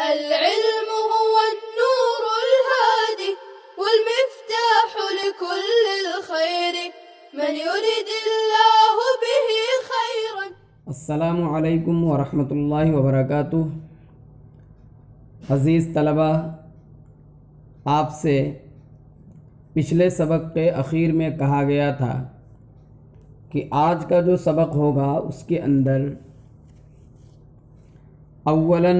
العلم هو النور الهادي والمفتاح لكل الخير من يريد الله به خيرا. السلام علیکم ورحمۃ اللہ وبرکاتہ۔ عزیز طلبہ، آپ سے پچھلے سبق کے اخیر میں کہا گیا تھا کہ آج کا جو سبق ہوگا اس کے اندر اولاً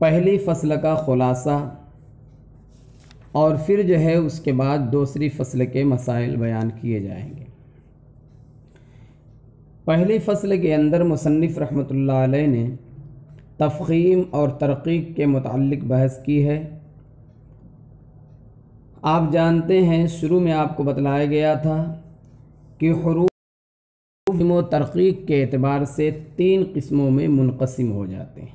پہلی فصل کا خلاصہ اور پھر جو ہے اس کے بعد دوسری فصل کے مسائل بیان کیے جائیں گے۔ پہلی فصل کے اندر مصنف رحمۃ اللہ علیہ نے تفخیم اور ترقیق کے متعلق بحث کی ہے۔ آپ جانتے ہیں شروع میں آپ کو بتلایا گیا تھا کہ حروف و ترقیق کے اعتبار سے 3 قسموں میں منقسم ہو جاتے ہیں۔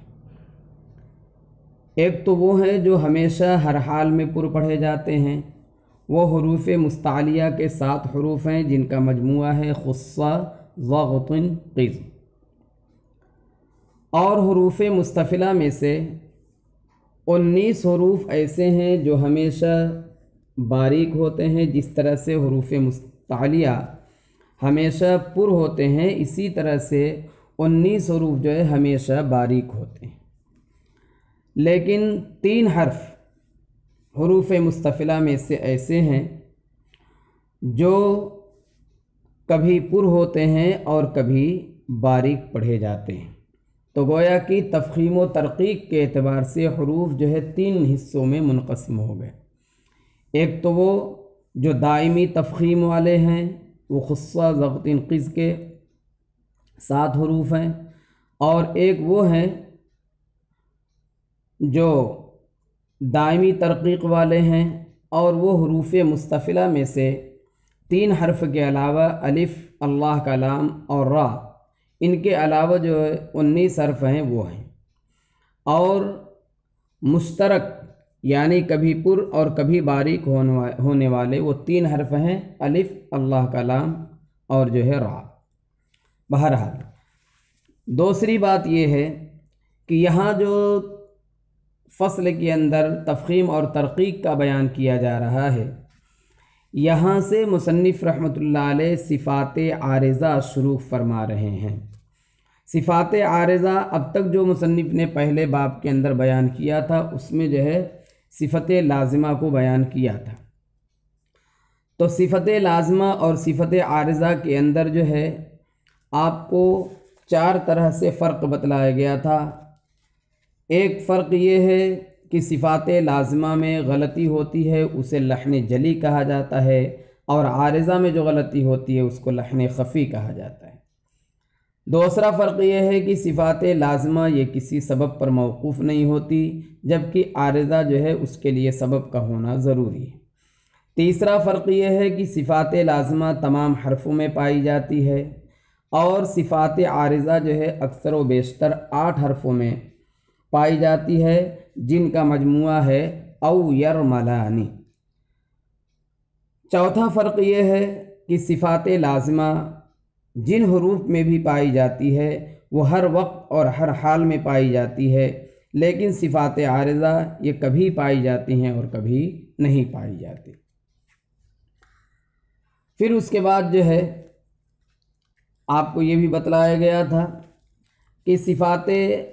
ایک تو وہ ہیں جو ہمیشہ ہر حال میں پر پڑھے جاتے ہیں، وہ حروف مستعلیہ کے 7 حروف ہیں جن کا مجموعہ ہے خصہ ضغط قز۔ اور حروف مستفلہ میں سے 19 حروف ایسے ہیں جو ہمیشہ باریک ہوتے ہیں، جس طرح سے حروف مستعلیہ ہمیشہ پر ہوتے ہیں، اسی طرح سے 19 حروف جو ہے ہمیشہ باریک ہوتے ہیں۔ لیکن 3 حرف حروف مستفلہ میں سے ایسے ہیں جو کبھی پر ہوتے ہیں اور کبھی باریک پڑھے جاتے ہیں۔ تو گویا کہ تفخیم و ترقیق کے اعتبار سے حروف جو ہے 3 حصوں میں منقسم ہو گئے۔ ایک تو وہ جو دائمی تفخیم والے ہیں، وہ خصہ ضغط قز کے 7 حروف ہیں، اور ایک وہ ہیں جو دائمی ترقیق والے ہیں اور وہ حروف مستفلہ میں سے 3 حرف کے علاوہ الف، اللہ کا لام اور را، ان کے علاوہ جو 19 حرف ہیں وہ ہیں۔ اور مشترک یعنی کبھی پر اور کبھی باریک ہونے والے وہ 3 حرف ہیں، الف، اللہ کا لام اور جو ہے را۔ بہرحال دوسری بات یہ ہے کہ یہاں جو فصل کے اندر تفخیم اور ترقیق کا بیان کیا جا رہا ہے، یہاں سے مصنف رحمۃ اللہ علیہ صفات عارضہ شروع فرما رہے ہیں۔ صفات عارضہ اب تک جو مصنف نے پہلے باب کے اندر بیان کیا تھا اس میں جو ہے صفت لازمہ کو بیان کیا تھا۔ تو صفت لازمہ اور صفت عارضہ کے اندر جو ہے آپ کو 4 طرح سے فرق بتلایا گیا تھا۔ ایک فرق یہ ہے کہ صفات لازمہ میں غلطی ہوتی ہے اسے لحن جلی کہا جاتا ہے، اور عارضہ میں جو غلطی ہوتی ہے اس کو لحن خفی کہا جاتا ہے۔ دوسرا فرق یہ ہے کہ صفات لازمہ یہ کسی سبب پر موقوف نہیں ہوتی، جبکہ عارضہ جو ہے اس کے لیے سبب کا ہونا ضروری ہے۔ تیسرا فرق یہ ہے کہ صفات لازمہ تمام حرفوں میں پائی جاتی ہے، اور صفات عارضہ جو ہے اکثر و بیشتر 8 حرفوں میں پائی جاتی ہے، جن کا مجموعہ ہے او یرملانی۔ چوتھا فرق یہ ہے کہ صفات لازمہ جن حروف میں بھی پائی جاتی ہے وہ ہر وقت اور ہر حال میں پائی جاتی ہے، لیکن صفات عارضہ یہ کبھی پائی جاتی ہیں اور کبھی نہیں پائی جاتی۔ پھر اس کے بعد جو ہے آپ کو یہ بھی بتلایا گیا تھا کہ صفات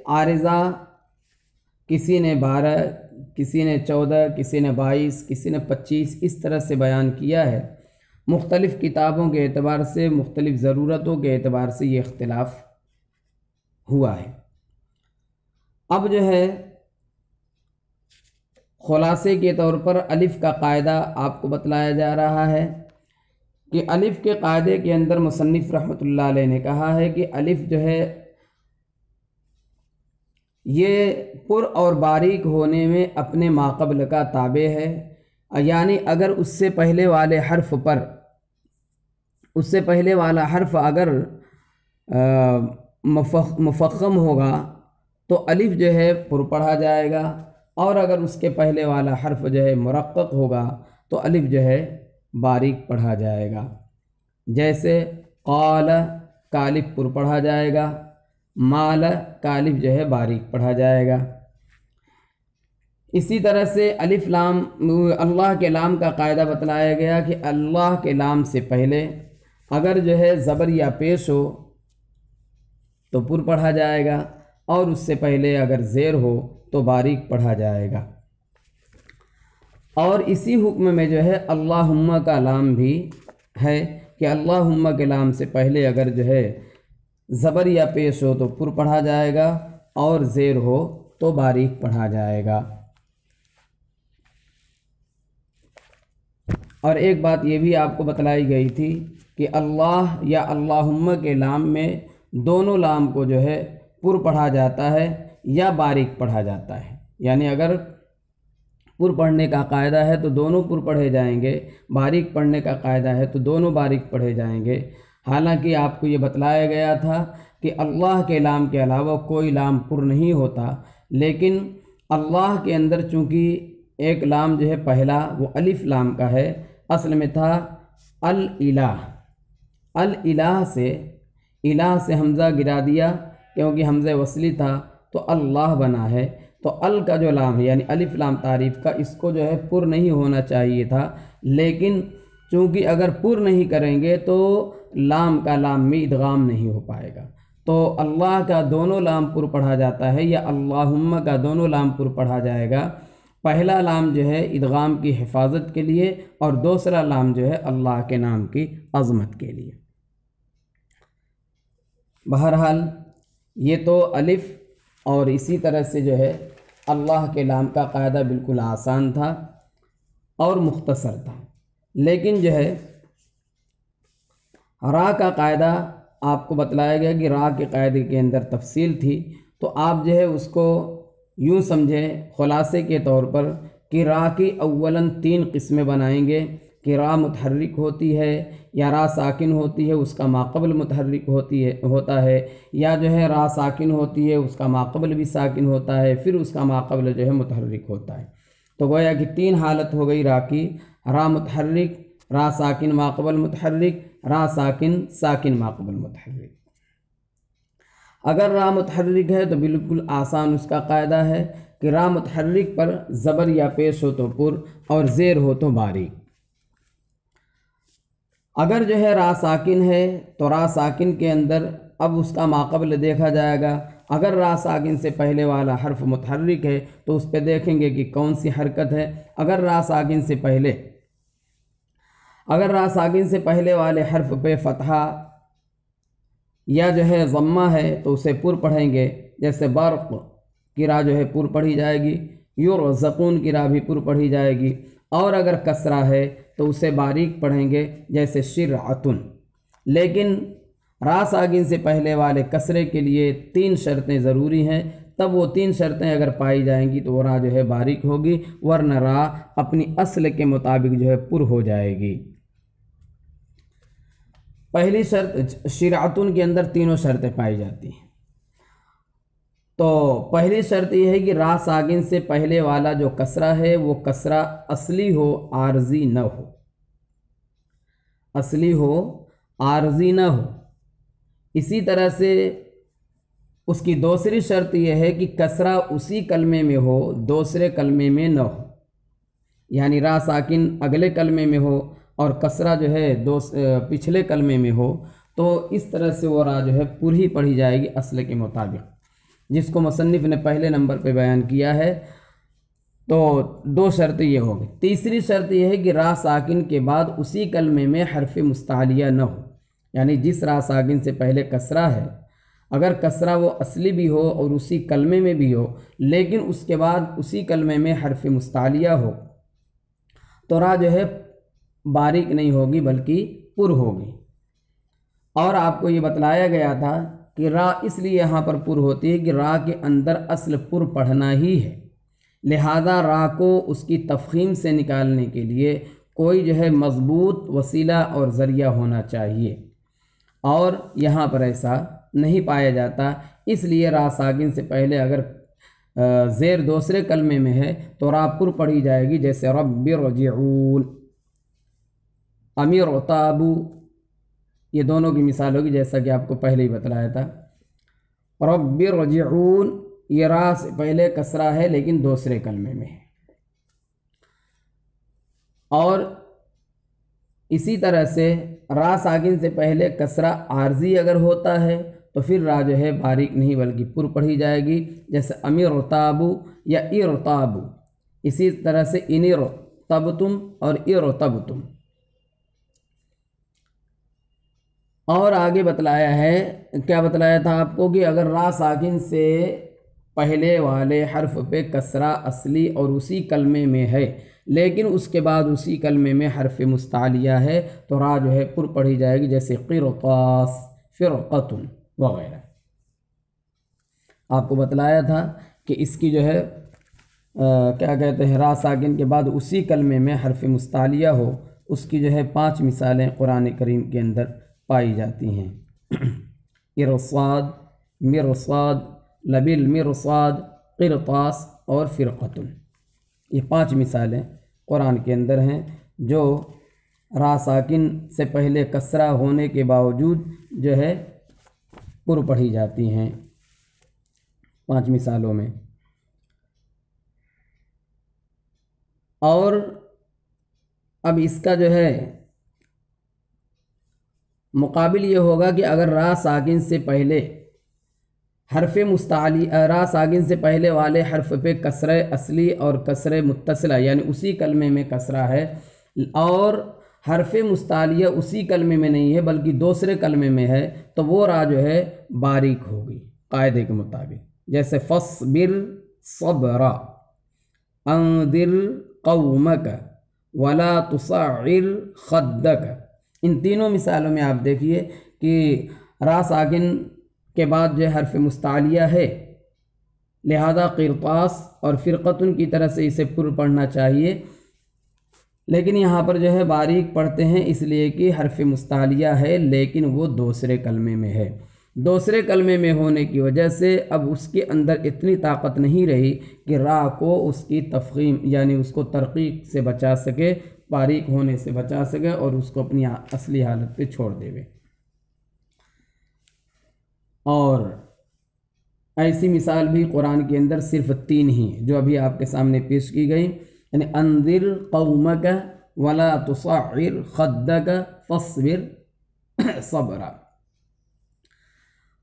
عارضہ کسی نے 12، کسی نے 14، کسی نے 22، کسی نے 25 اس طرح سے بیان کیا ہے۔ مختلف کتابوں کے اعتبار سے، مختلف ضرورتوں کے اعتبار سے یہ اختلاف ہوا ہے۔ اب جو ہے خلاصے کے طور پر الف کا قاعدہ آپ کو بتلایا جا رہا ہے کہ الف کے قاعدے کے اندر مصنف رحمۃ اللہ علیہ نے کہا ہے کہ الف جو ہے یہ پر اور باریک ہونے میں اپنے ماقبل کا تابع ہے، یعنی اگر اس سے پہلے والے حرف پر، اس سے پہلے والا حرف اگر مفخم ہوگا تو الف جو ہے پر پڑھا جائے گا، اور اگر اس کے پہلے والا حرف جو ہے مرقق ہوگا تو الف جو ہے باریک پڑھا جائے گا۔ جیسے قال کا الف پر پڑھا جائے گا، مال کا الف جو ہے باریک پڑھا جائے گا۔ اسی طرح سے الف لام اللہ کے لام کا قاعدہ بتلایا گیا کہ اللہ کے لام سے پہلے اگر جو ہے زبر یا پیش ہو تو پر پڑھا جائے گا، اور اس سے پہلے اگر زیر ہو تو باریک پڑھا جائے گا۔ اور اسی حکم میں جو ہے اللہم کا لام بھی ہے کہ اللہم کے لام سے پہلے اگر جو ہے زبر یا پیش ہو تو پر پڑھا جائے گا، اور زیر ہو تو باریک پڑھا جائے گا۔ اور ایک بات یہ بھی آپ کو بتلائی گئی تھی کہ اللہ یا اللہم کے لام میں دونوں لام کو جو ہے پر پڑھا جاتا ہے یا باریک پڑھا جاتا ہے، یعنی اگر پر پڑھنے کا قاعدہ ہے تو دونوں پر پڑھے جائیں گے، باریک پڑھنے کا قاعدہ ہے تو دونوں باریک پڑھے جائیں گے۔ حالانکہ آپ کو یہ بتلایا گیا تھا کہ اللہ کے لام کے علاوہ کوئی لام پر نہیں ہوتا، لیکن اللہ کے اندر چونکہ ایک لام جو ہے پہلا وہ الف لام کا ہے، اصل میں تھا الالہ، الالہ سے الہ سے حمزہ گرا دیا کیونکہ حمزہ وصلی تھا تو اللہ بنا ہے، تو ال کا جو لام ہے یعنی الف لام تعریف کا، اس کو جو ہے پر نہیں ہونا چاہیے تھا، لیکن چونکہ اگر پر نہیں کریں گے تو لام کا لام میں ادغام نہیں ہو پائے گا، تو اللہ کا دونوں لام پر پڑھا جاتا ہے یا اللہم کا دونوں لام پر پڑھا جائے گا۔ پہلا لام جو ہے ادغام کی حفاظت کے لیے، اور دوسرا لام جو ہے اللہ کے نام کی عظمت کے لیے۔ بہرحال یہ تو الف اور اسی طرح سے جو ہے اللہ کے لام کا قاعدہ بالکل آسان تھا اور مختصر تھا، لیکن جو ہے را کا قاعدہ آپ کو بتلایا گیا کہ را کے قاعدے کے اندر تفصیل تھی، تو آپ جو ہے اس کو یوں سمجھیں خلاصے کے طور پر کہ را کی اولاً 3 قسمیں بنائیں گے کہ را متحرک ہوتی ہے یا را ساکن ہوتی ہے، اس کا ماقبل متحرک ہوتا ہے، یا جو ہے را ساکن ہوتی ہے اس کا ماقبل بھی ساکن ہوتا ہے، پھر اس کا ماقبل جو ہے متحرک ہوتا ہے۔ تو گویا کہ 3 حالت ہو گئی را کی، را متحرک، را ساکن ماقبل متحرک، را ساکن ساکن ماقبل متحرک۔ اگر را متحرک ہے تو بالکل آسان اس کا قاعدہ ہے کہ را متحرک پر زبر یا پیش ہو تو پر اور زیر ہو تو باریک۔ اگر جو ہے را ساکن ہے تو را ساکن کے اندر اب اس کا ماقبل دیکھا جائے گا، اگر را ساکن سے پہلے والا حرف متحرک ہے تو اس پہ دیکھیں گے کہ کون سی حرکت ہے۔ اگر را ساکن سے پہلے والے حرف پہ فتحہ یا جو ہے ضمہ ہے تو اسے پر پڑھیں گے، جیسے برق کی را جو ہے پر پڑھی جائے گی، یرزقون کی را بھی پر پڑھی جائے گی، اور اگر کسرہ ہے تو اسے باریک پڑھیں گے جیسے شرعتن۔ لیکن را ساکن سے پہلے والے کسرے کے لیے 3 شرطیں ضروری ہیں، تب وہ 3 شرطیں اگر پائی جائیں گی تو وہ را جو ہے باریک ہوگی، ورنہ را اپنی اصل کے مطابق جو ہے پر ہو جائے گی۔ پہلی شرط شرعتن کے اندر 3 شرطیں پائی جاتی ہیں۔ تو پہلی شرط یہ ہے کہ را ساکن سے پہلے والا جو کسرہ ہے وہ کسرہ اصلی ہو، عارضی نہ ہو، اصلی ہو عارضی نہ ہو۔ اسی طرح سے اس کی دوسری شرط یہ ہے کہ کسرہ اسی کلمے میں ہو، دوسرے کلمے میں نہ ہو، یعنی را ساکن اگلے کلمے میں ہو اور کسرہ جو ہے پچھلے کلمے میں ہو، تو اس طرح سے وہ را جو ہے پر ہی پڑھی جائے گی اصل کے مطابق، جس کو مصنف نے پہلے نمبر پہ بیان کیا ہے۔ تو 2 شرط یہ ہوگی۔ تیسری شرط یہ ہے کہ را ساکن کے بعد اسی کلمے میں حرف مستعلیہ نہ ہو، یعنی جس را ساکن سے پہلے کسرہ ہے اگر کسرہ وہ اصلی بھی ہو اور اسی کلمے میں بھی ہو، لیکن اس کے بعد اسی کلمے میں حرف مستعلیہ ہو تو را جو ہے باریک نہیں ہوگی بلکہ پر ہوگی۔ اور آپ کو یہ بتلایا گیا تھا کہ را اس لیے یہاں پر پر ہوتی ہے کہ را کے اندر اصل پر پڑھنا ہی ہے، لہذا را کو اس کی تفخیم سے نکالنے کے لیے کوئی جو ہے مضبوط وسیلہ اور ذریعہ ہونا چاہیے، اور یہاں پر ایسا نہیں پایا جاتا، اس لیے را ساکن سے پہلے اگر زیر دوسرے کلمے میں ہے تو را پر پڑھی جائے گی، جیسے رب ارجعون، امیر تابو، یہ دونوں کی مثال ہوگی جیسا کہ آپ کو پہلے ہی بتلایا تھا۔ رب ارجعون، یہ را سے پہلے کسرہ ہے لیکن دوسرے کلمے میں ہے۔ اور اسی طرح سے را ساکن سے پہلے کسرہ عارضی اگر ہوتا ہے تو پھر را جو ہے باریک نہیں بلکہ پر پڑھی جائے گی، جیسے امرتابو یا ارتابو۔ اسی طرح سے انرتبتم اور ارتبتم۔ اور آگے بتلایا ہے، کیا بتلایا تھا آپ کو، کہ اگر را ساکن سے پہلے والے حرف پہ کسرہ اصلی اور اسی کلمے میں ہے لیکن اس کے بعد اسی کلمے میں حرف مستعلیہ ہے تو را جو ہے پر پڑھی جائے گی، جیسے قرطاس، فرقۃ وغیرہ۔ آپ کو بتلایا تھا کہ اس کی جو ہے کیا کہتے ہیں، را ساکن کے بعد اسی کلمے میں حرف مستعلیہ ہو، اس کی جو ہے 5 مثالیں قرآن کریم کے اندر پائی جاتی ہیں۔ ارصاد، مرصاد، لبالمرصاد، قرطاس اور فرقۃ، یہ 5 مثالیں قرآن کے اندر ہیں جو را ساکن سے پہلے کسرہ ہونے کے باوجود جو ہے پر پڑھی جاتی ہیں 5 مثالوں میں۔ اور اب اس کا جو ہے مقابل یہ ہوگا کہ اگر را ساکن سے پہلے حرف مستعلی، را ساکن سے پہلے والے حرف پہ کسرہ اصلی اور کسرہ متصلہ یعنی اسی کلمے میں کسرہ ہے اور حرف مستعلیہ اسی کلمے میں نہیں ہے بلکہ دوسرے کلمے میں ہے تو وہ را جو ہے باریک ہوگی قاعدے کے مطابق، جیسے فصبر صبرا، انذر قومک، ولا تصعر خدک۔ ان تینوں مثالوں میں آپ دیکھیے کہ را ساکن کے بعد جو حرف مستعلیہ ہے، لہذا قرطاس اور فرقتن کی طرح سے اسے پر پڑھنا چاہیے، لیکن یہاں پر جو ہے باریک پڑھتے ہیں اس لیے کہ حرف مستعلیہ ہے لیکن وہ دوسرے کلمے میں ہے۔ دوسرے کلمے میں ہونے کی وجہ سے اب اس کے اندر اتنی طاقت نہیں رہی کہ را کو اس کی تفخیم یعنی اس کو ترقیق سے بچا سکے، باریک ہونے سے بچا سکے اور اس کو اپنی اصلی حالت پہ چھوڑ دے۔ اور ایسی مثال بھی قرآن کے اندر صرف 3 ہی ہیں جو ابھی آپ کے سامنے پیش کی گئی، یعنی انذر قومک ولا تصعر خدک فاصبر صبرا۔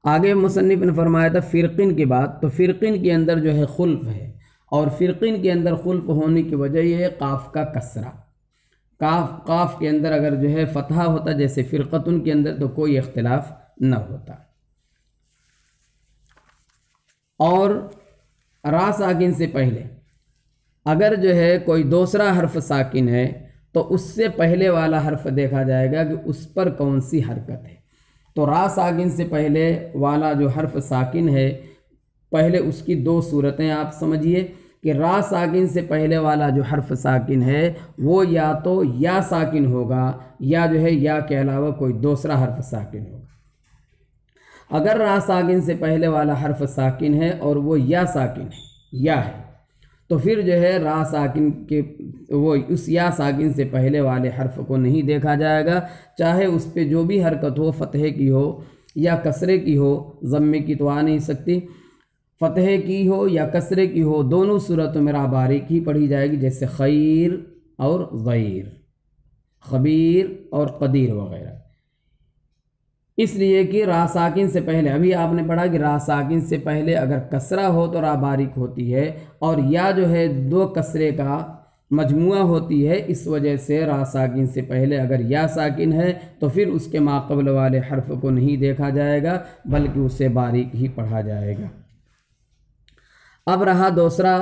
آگے مصنف نے فرمایا تھا فرقن کے بعد، تو فرقن کے اندر جو ہے خلف ہے اور فرقن کے اندر خلف ہونے کی وجہ یہ ہے قاف کا کسرہ۔ قاف کے اندر اگر جو ہے فتحہ ہوتا جیسے فرقتن کے اندر تو کوئی اختلاف نہ ہوتا۔ اور را ساکن سے پہلے اگر جو ہے کوئی دوسرا حرف ساکن ہے تو اس سے پہلے والا حرف دیکھا جائے گا کہ اس پر کون سی حرکت ہے۔ تو را ساکن سے پہلے والا جو حرف ساکن ہے، پہلے اس کی 2 صورتیں آپ سمجھیے کہ را ساکن سے پہلے والا جو حرف ساکن ہے وہ یا تو یا ساکن ہوگا یا جو ہے یا کے علاوہ کوئی دوسرا حرف ساکن ہوگا۔ اگر را ساکن سے پہلے والا حرف ساکن ہے اور وہ یا ساکن ہے، یا ہے، تو پھر جو ہے را ساکن کے وہ اس یا ساکن سے پہلے والے حرف کو نہیں دیکھا جائے گا، چاہے اس پہ جو بھی حرکت ہو، فتحے کی ہو یا کسرے کی ہو، ضمے کی تو آ نہیں سکتی، فتحے کی ہو یا کسرے کی ہو، دونوں صورتوں میں را باریک ہی پڑھی جائے گی، جیسے خیر اور غیر، خبیر اور قدیر وغیرہ۔ اس لیے کہ را ساکن سے پہلے ابھی آپ نے پڑھا کہ را ساکن سے پہلے اگر کسرہ ہو تو را باریک ہوتی ہے اور یا جو ہے 2 کسرے کا مجموعہ ہوتی ہے، اس وجہ سے را ساکن سے پہلے اگر یا ساکن ہے تو پھر اس کے ماقبل والے حرف کو نہیں دیکھا جائے گا بلکہ اسے باریک ہی پڑھا جائے گا۔ اب رہا دوسرا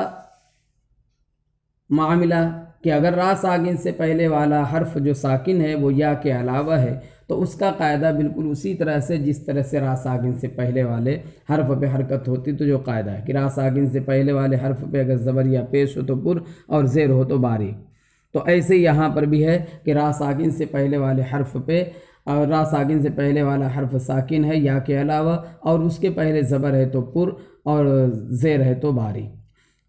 معاملہ کہ اگر را ساکن سے پہلے والا حرف جو ساکن ہے وہ یا کے علاوہ ہے تو اس کا قاعدہ بالکل اسی طرح سے جس طرح سے را ساکن سے پہلے والے حرف پہ حرکت ہوتی، تو جو قاعدہ ہے کہ را ساکن سے پہلے والے حرف پہ اگر زبر یا پیش ہو تو پر اور زیر ہو تو باریک، تو ایسے یہاں پر بھی ہے کہ را ساکن سے پہلے والے حرف پہ اور را ساکن سے پہلے والا حرف ساکن ہے یا کے علاوہ اور اس کے پہلے زبر ہے تو پر اور زیر ہے تو باریک،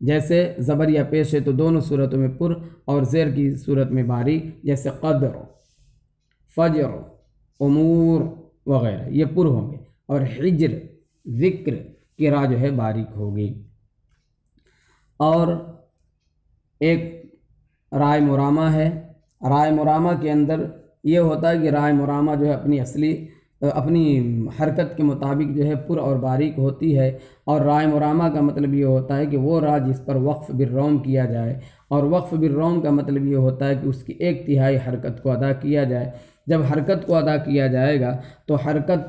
جیسے زبر یا پیش ہے تو دونوں صورتوں میں پر اور زیر کی صورت میں باریک، جیسے قدر، فجر، امور وغیرہ یہ پر ہوں گے، اور حجر، ذکر، کہ را جو ہے باریک ہوگی۔ اور ایک رائے مرامہ ہے۔ رائے مرامہ کے اندر یہ ہوتا ہے کہ رائے مرامہ جو ہے اپنی حرکت کے مطابق جو ہے پر اور باریک ہوتی ہے، اور رائے مرامہ کا مطلب یہ ہوتا ہے کہ وہ را جس پر وقف بالروم کیا جائے، اور وقف بالروم کا مطلب یہ ہوتا ہے کہ اس کی 1/3 حرکت کو ادا کیا جائے۔ جب حرکت کو ادا کیا جائے گا تو حرکت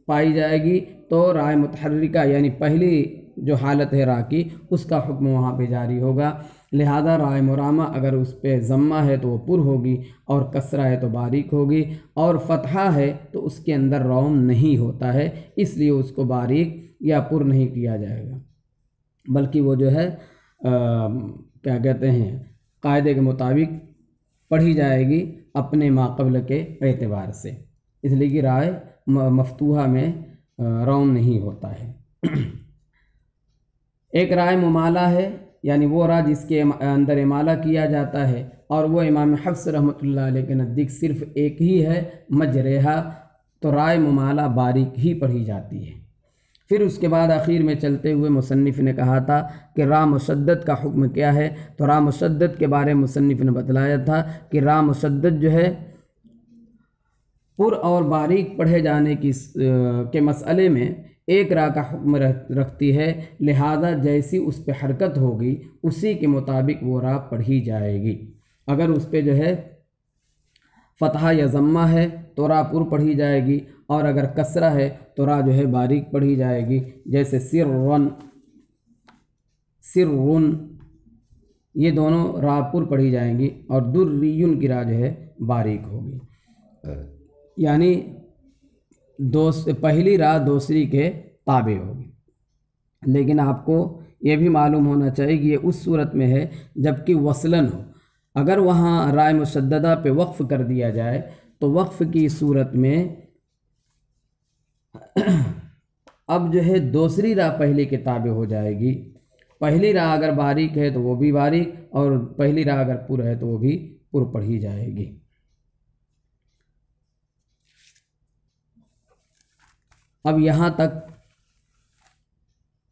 پائی جائے گی تو رائے متحرکہ یعنی پہلی جو حالت ہے را کی، اس کا حکم وہاں پہ جاری ہوگا۔ لہذا رائے مرامہ اگر اس پہ ضمہ ہے تو وہ پر ہوگی، اور کسرہ ہے تو باریک ہوگی، اور فتحہ ہے تو اس کے اندر روم نہیں ہوتا ہے، اس لیے اس کو باریک یا پر نہیں کیا جائے گا، بلکہ وہ جو ہے کیا کہتے ہیں قاعدے کے مطابق پڑھی جائے گی اپنے ماقبل کے اعتبار سے، اس لیے کہ رائے مفتوحہ میں روم نہیں ہوتا ہے۔ ایک رائے ممالہ ہے، یعنی وہ را جس کے اندر امالہ کیا جاتا ہے، اور وہ امام حفص رحمۃ اللہ علیہ کے نزدیک صرف ایک ہی ہے، مجریحہ، تو رائے ممالہ باریک ہی پڑھی جاتی ہے۔ پھر اس کے بعد آخر میں چلتے ہوئے مصنف نے کہا تھا کہ را مشدد کا حکم کیا ہے، تو را مشدد کے بارے میں مصنف نے بتلایا تھا کہ را مشدد جو ہے پر اور باریک پڑھے جانے کے مسئلے میں ایک را کا حکم رکھتی ہے، لہذا جیسی اس پہ حرکت ہوگی اسی کے مطابق وہ را پڑھی جائے گی۔ اگر اس پہ جو ہے فتحہ یا ضمہ ہے تو را پر پڑھی جائے گی، اور اگر کسرہ ہے تو را جو ہے باریک پڑھی جائے گی، جیسے سرن، یہ دونوں را پر پڑھی جائیں گی، اور دریون کی را جو ہے باریک ہوگی، یعنی پہلی را دوسری کے تابع ہوگی۔ لیکن آپ کو یہ بھی معلوم ہونا چاہیے کہ یہ اس صورت میں ہے جبکہ وصلاً ہو۔ اگر وہاں رائے مشددہ پہ وقف کر دیا جائے تو وقف کی صورت میں اب جو ہے دوسری را پہلی کے تابع ہو جائے گی۔ پہلی را اگر باریک ہے تو وہ بھی باریک، اور پہلی را اگر پر ہے تو وہ بھی پر پڑھی جائے گی۔ اب یہاں تک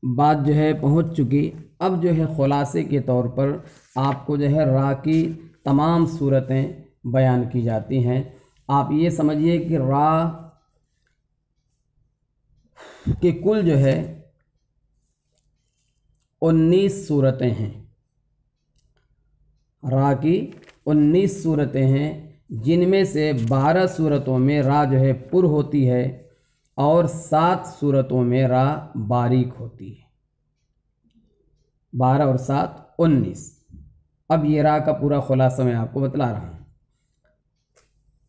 بات جو ہے پہنچ چکی۔ اب جو ہے خلاصے کے طور پر آپ کو جو ہے را کی تمام صورتیں بیان کی جاتی ہیں۔ آپ یہ سمجھیے کہ را کے کل جو ہے 19 صورتیں ہیں، را کی 19 صورتیں ہیں، جن میں سے 12 صورتوں میں را جو ہے پر ہوتی ہے، اور 7 صورتوں میں را باریک ہوتی ہے۔ 12 اور 7 19۔ اب یہ را کا پورا خلاصہ میں آپ کو بتلا رہا ہوں۔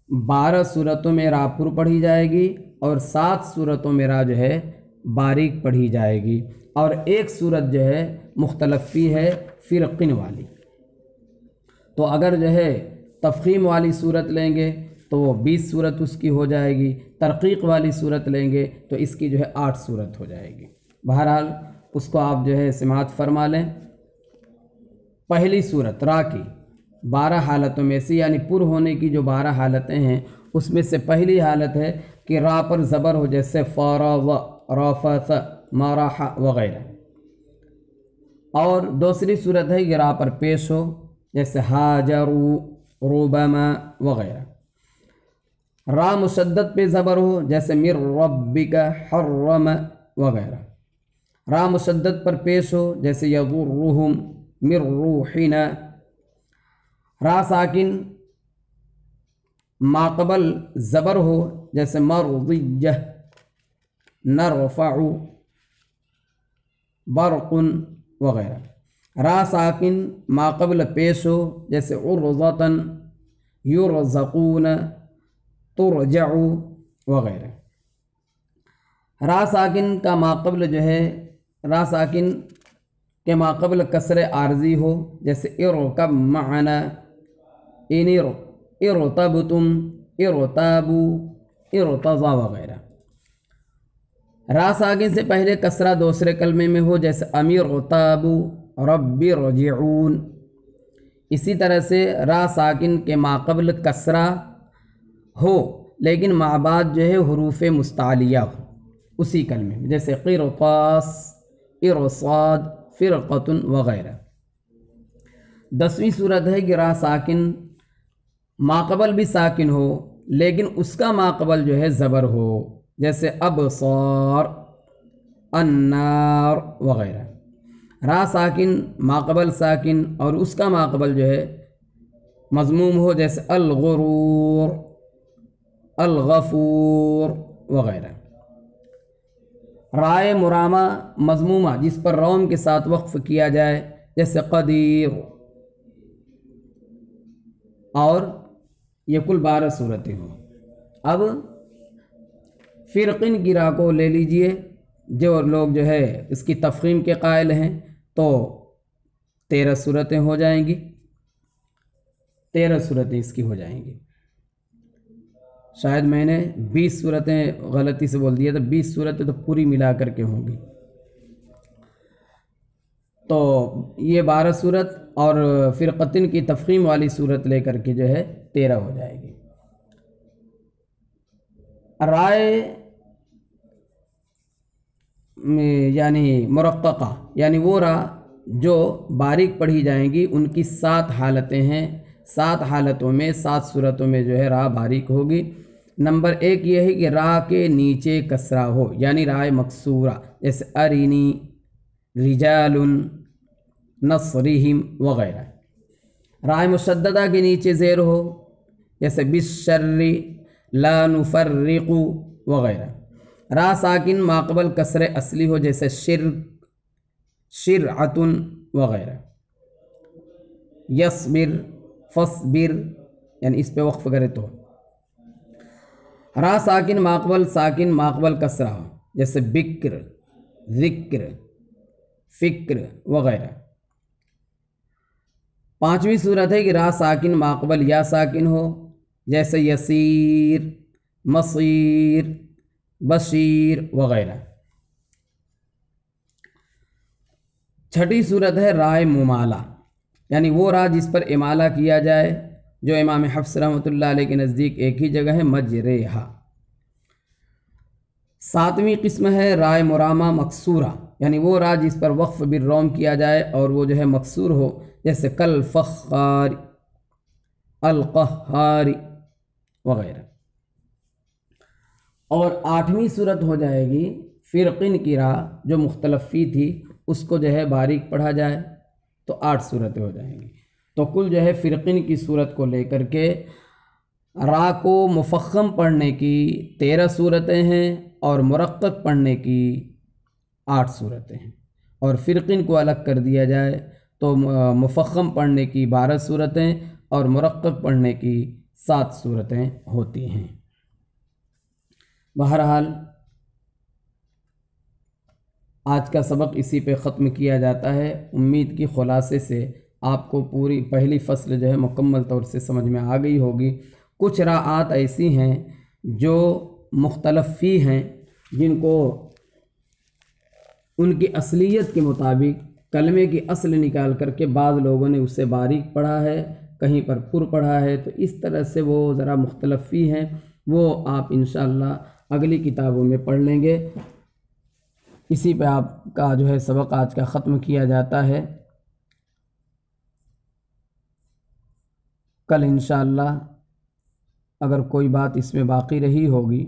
12 صورتوں میں را پر پڑھی جائے گی، اور 7 صورتوں میں را جو ہے باریک پڑھی جائے گی، اور ایک صورت جو ہے مختلف فی ہے، فرقن والی۔ تو اگر جو ہے تفخیم والی صورت لیں گے تو وہ 20 صورت اس کی ہو جائے گی، ترقیق والی صورت لیں گے تو اس کی جو ہے 8 صورت ہو جائے گی۔ بہرحال اس کو آپ جو ہے سماعت فرما لیں۔ پہلی صورت را کی 12 حالتوں میں سے، یعنی پر ہونے کی جو 12 حالتیں ہیں اس میں سے پہلی حالت ہے کہ را پر زبر ہو، جیسے فرض، رفث، مرح وغیرہ، اور دوسری صورت ہے کہ را پر پیش ہو، جیسے ہاجروا، ربما وغیرہ۔ را مشدد پہ زبر ہو، جیسے من ربک، حرم وغیرہ۔ را مشدد پر پیش ہو، جیسے یضرہم، من روحنا۔ را ساکن ماقبل زبر ہو، جیسے مرضیہ، نرفع، برق وغیرہ۔ را ساکن ماقبل پیش ہو، جیسے عرضۃ، یرزقون، ترجع وغیرہ۔ را ساکن کا ماقبل جو ہے، را ساکن کے ماقبل کسر عارضی ہو، جیسے ارکب معنا، ارتبتم، ارتابوا، ارتضى وغیرہ۔ را ساکن سے پہلے کسرہ دوسرے کلمے میں ہو، جیسے ارتابوا، رب ارجعون۔ اسی طرح سے را ساکن کے ماقبل کسرہ ہو لیکن مع بعد جو ہے حروف مستعلیہ ہو، اسی کلمے میں، جیسے قرطاس، ارصاد، فرقۃ وغیرہ۔ 10ویں صورت ہے کہ را ساکن ماقبل بھی ساکن ہو لیکن اس کا ماقبل جو ہے زبر ہو، جیسے ابصار، النار وغیرہ۔ را ساکن ماقبل ساکن اور اس کا ماقبل جو ہے مضموم ہو، جیسے الغرور، الغفور وغیرہ۔ رائے مرامہ مضمومہ جس پر روم کے ساتھ وقف کیا جائے، جیسے قدیر، اور یہ کل 12 صورتیں ہوں۔ اب فرقن کی راہ کو لے لیجئے، جو لوگ جو ہے اس کی تفخیم کے قائل ہیں تو 13 صورتیں ہو جائیں گی، 13 صورتیں اس کی ہو جائیں گی۔ شاید میں نے 20 صورتیں غلطی سے بول دیا، تو 20 صورتیں تو پوری ملا کر کے ہوں گی، تو یہ 12 صورت اور فرقتن کی تفخیم والی صورت لے کر کے جو ہے 13 ہو جائے گی۔ رائے یعنی مرققہ، یعنی وہ را جو باریک پڑھی جائیں گی، ان کی 7 حالتیں ہیں، 7 حالتوں میں 7 صورتوں میں جو ہے را باریک ہوگی۔ نمبر 1 یہ ہے کہ را کے نیچے کسرہ ہو، یعنی رائے مکسورہ، جیسے ارینی، رجال، نصرہم وغیرہ۔ رائے مشددہ کے نیچے زیر ہو، جیسے بالشر، لا نفرق وغیرہ۔ را ساکن ماقبل کسر اصلی ہو، جیسے شرک، شرعۃ وغیرہ۔ یصبر، فصبر، یعنی اس پہ وقف کرے تو۔ را ساکن ماقبل کسرہ ہو، جیسے بکر، ذکر، فکر وغیرہ۔ 5ویں صورت ہے کہ را ساکن ماقبل یا ساکن ہو، جیسے یسیر، مصیر، بشیر وغیرہ۔ 6ٹھی صورت ہے رائے ممالہ، یعنی وہ را جس پر امالہ کیا جائے، جو امام حفص رحمۃ اللہ علیہ کے نزدیک ایک ہی جگہ ہے، مجریہا۔ 7ویں قسم ہے رائے مرامہ مکسورہ، یعنی وہ را جس پر وقف بالروم کیا جائے اور وہ جو ہے مکسور ہو، جیسے کل فخار، القہار وغیرہ۔ اور 8ویں صورت ہو جائے گی فرقن کی را، جو مختلف فی تھی اس کو جو ہے باریک پڑھا جائے تو 8 صورتیں ہو جائیں گی۔ تو کل جو ہے فرقن کی صورت کو لے کر کے را کو مفخم پڑھنے کی 13 صورتیں ہیں اور مرقق پڑھنے کی 8 صورتیں ہیں، اور فرقن کو الگ کر دیا جائے تو مفخم پڑھنے کی 12 صورتیں اور مرقق پڑھنے کی 7 صورتیں ہوتی ہیں۔ بہرحال آج کا سبق اسی پہ ختم کیا جاتا ہے۔ امید کی خلاصے سے آپ کو پوری پہلی فصل جو ہے مکمل طور سے سمجھ میں آ گئی ہوگی۔ کچھ راعات ایسی ہیں جو مختلف فی ہیں، جن کو ان کی اصلیت کے مطابق کلمے کی اصل نکال کر کے بعض لوگوں نے اسے باریک پڑھا ہے، کہیں پر پر پڑھا ہے، تو اس طرح سے وہ ذرا مختلف فی ہیں، وہ آپ انشاءاللہ اگلی کتابوں میں پڑھ لیں گے۔ اسی پہ آپ کا جو ہے سبق آج کا ختم کیا جاتا ہے۔ کل انشاءاللہ اگر کوئی بات اس میں باقی رہی ہوگی،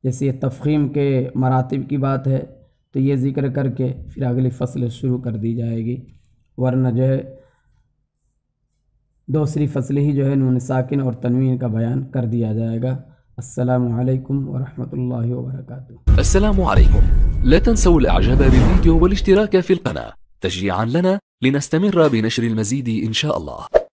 جیسے یہ تفخیم کے مراتب کی بات ہے، تو یہ ذکر کر کے پھر اگلی فصل شروع کر دی جائے گی، ورنہ جو ہے دوسری فصل ہی جو ہے نون ساکن اور تنوین کا بیان کر دیا جائے گا۔ السلام علیکم ورحمۃ اللہ وبرکاتہ۔ السلام عليكم. لا تنسوا الاعجاب بالفيديو والاشتراك في القناة تشجيعا لنا لنستمر بنشر المزيد إن شاء الله.